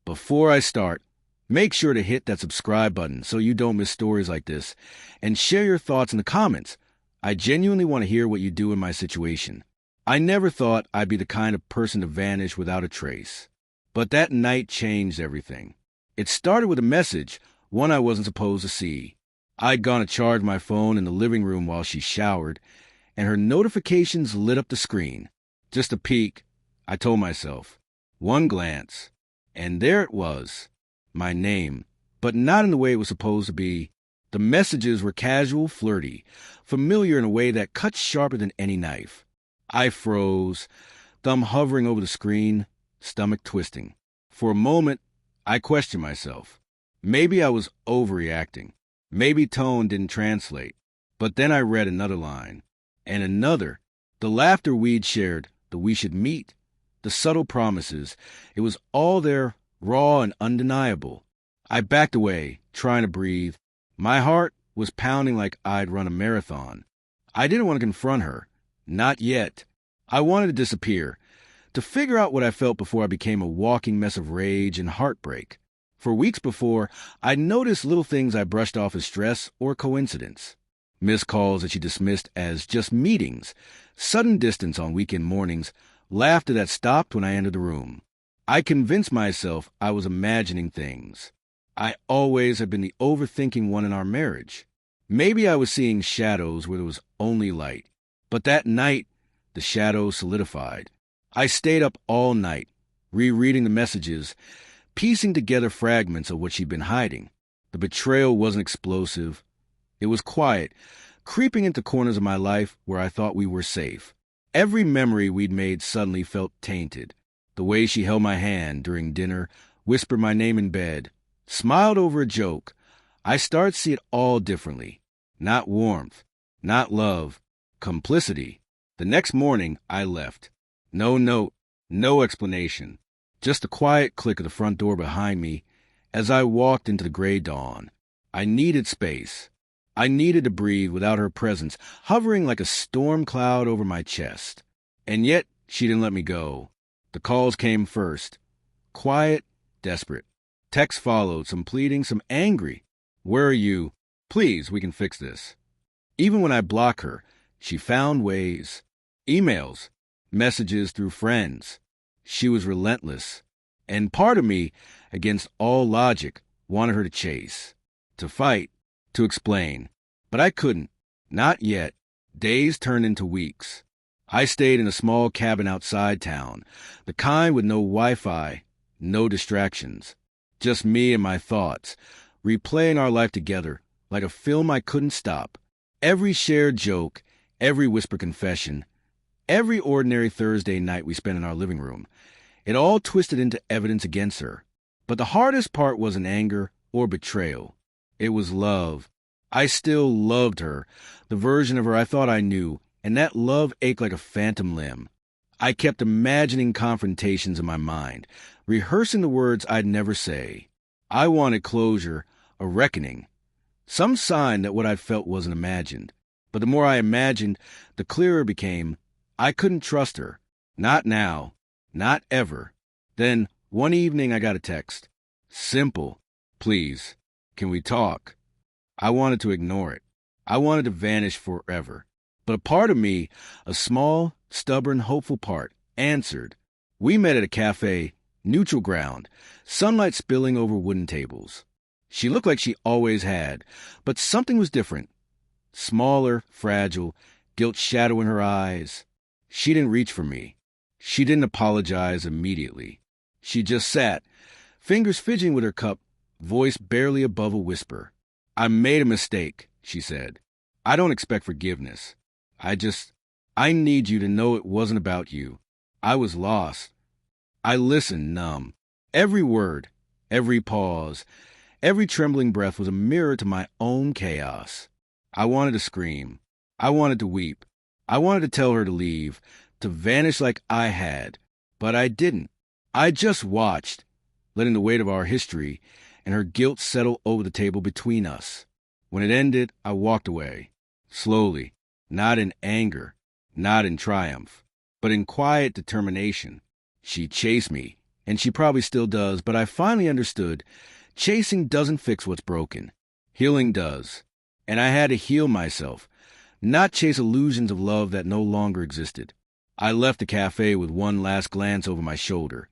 Before I start, make sure to hit that subscribe button so you don't miss stories like this, and share your thoughts in the comments. I genuinely want to hear what you do in my situation. I never thought I'd be the kind of person to vanish without a trace. But that night changed everything. It started with a message, one I wasn't supposed to see. I'd gone to charge my phone in the living room while she showered, and her notifications lit up the screen. Just a peek, I told myself. One glance. And there it was. My name. But not in the way it was supposed to be. The messages were casual, flirty, familiar in a way that cut sharper than any knife. I froze, thumb hovering over the screen, stomach twisting. For a moment, I questioned myself. Maybe I was overreacting. Maybe tone didn't translate. But then I read another line. And another. The laughter we'd shared, the we should meet, the subtle promises. It was all there, raw and undeniable. I backed away, trying to breathe. My heart was pounding like I'd run a marathon. I didn't want to confront her. Not yet. I wanted to disappear, to figure out what I felt before I became a walking mess of rage and heartbreak. For weeks before, I'd noticed little things I brushed off as stress or coincidence. Missed calls that she dismissed as just meetings, sudden distance on weekend mornings, laughter that stopped when I entered the room. I convinced myself I was imagining things. I always had been the overthinking one in our marriage. Maybe I was seeing shadows where there was only light. But that night, the shadows solidified. I stayed up all night, rereading the messages, piecing together fragments of what she'd been hiding. The betrayal wasn't explosive. It was quiet, creeping into corners of my life where I thought we were safe. Every memory we'd made suddenly felt tainted. The way she held my hand during dinner, whispered my name in bed, smiled over a joke. I started to see it all differently. Not warmth, not love, complicity. The next morning, I left. No note, no explanation. Just the quiet click of the front door behind me as I walked into the gray dawn. I needed space. I needed to breathe without her presence, hovering like a storm cloud over my chest. And yet, she didn't let me go. The calls came first. Quiet, desperate. Texts followed, some pleading, some angry. Where are you? Please, we can fix this. Even when I block her, she found ways. Emails, messages through friends. She was relentless. And part of me, against all logic, wanted her to chase, to fight, to explain. But I couldn't. Not yet. Days turned into weeks. I stayed in a small cabin outside town, the kind with no Wi-Fi, no distractions. Just me and my thoughts, replaying our life together like a film I couldn't stop. Every shared joke, every whispered confession, every ordinary Thursday night we spent in our living room, it all twisted into evidence against her. But the hardest part wasn't anger or betrayal. It was love. I still loved her, the version of her I thought I knew, and that love ached like a phantom limb. I kept imagining confrontations in my mind, rehearsing the words I'd never say. I wanted closure, a reckoning, some sign that what I felt wasn't imagined. But the more I imagined, the clearer it became. I couldn't trust her. Not now. Not ever. Then, one evening I got a text. Simple. Please, can we talk? I wanted to ignore it. I wanted to vanish forever. But a part of me, a small, stubborn, hopeful part, answered. We met at a cafe, neutral ground, sunlight spilling over wooden tables. She looked like she always had, but something was different. Smaller, fragile, guilt shadow in her eyes. She didn't reach for me. She didn't apologize immediately. She just sat, fingers fidgeting with her cup, voice barely above a whisper. I made a mistake, she said. I don't expect forgiveness. I need you to know it wasn't about you. I was lost. I listened numb. Every word, every pause, every trembling breath was a mirror to my own chaos. I wanted to scream. I wanted to weep. I wanted to tell her to leave, to vanish like I had. But I didn't. I just watched, letting the weight of our history and her guilt settle over the table between us. When it ended, I walked away, slowly, not in anger, not in triumph, but in quiet determination. She chased me, and she probably still does, but I finally understood chasing doesn't fix what's broken. Healing does. And I had to heal myself, not chase illusions of love that no longer existed. I left the cafe with one last glance over my shoulder,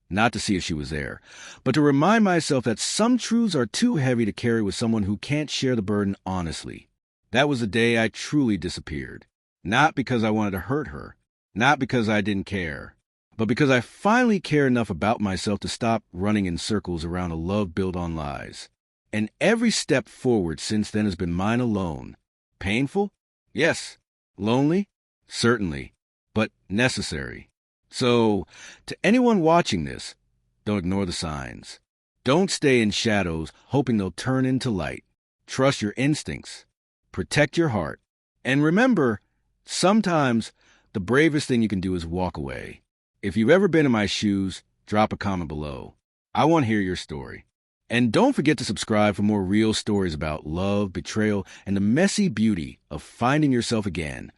not to see if she was there, but to remind myself that some truths are too heavy to carry with someone who can't share the burden honestly. That was the day I truly disappeared. Not because I wanted to hurt her, not because I didn't care, but because I finally cared enough about myself to stop running in circles around a love built on lies. And every step forward since then has been mine alone. Painful? Yes. Lonely? Certainly. But necessary. So, to anyone watching this, don't ignore the signs. Don't stay in shadows hoping they'll turn into light. Trust your instincts. Protect your heart. And remember, sometimes the bravest thing you can do is walk away. If you've ever been in my shoes, drop a comment below. I want to hear your story. And don't forget to subscribe for more real stories about love, betrayal, and the messy beauty of finding yourself again.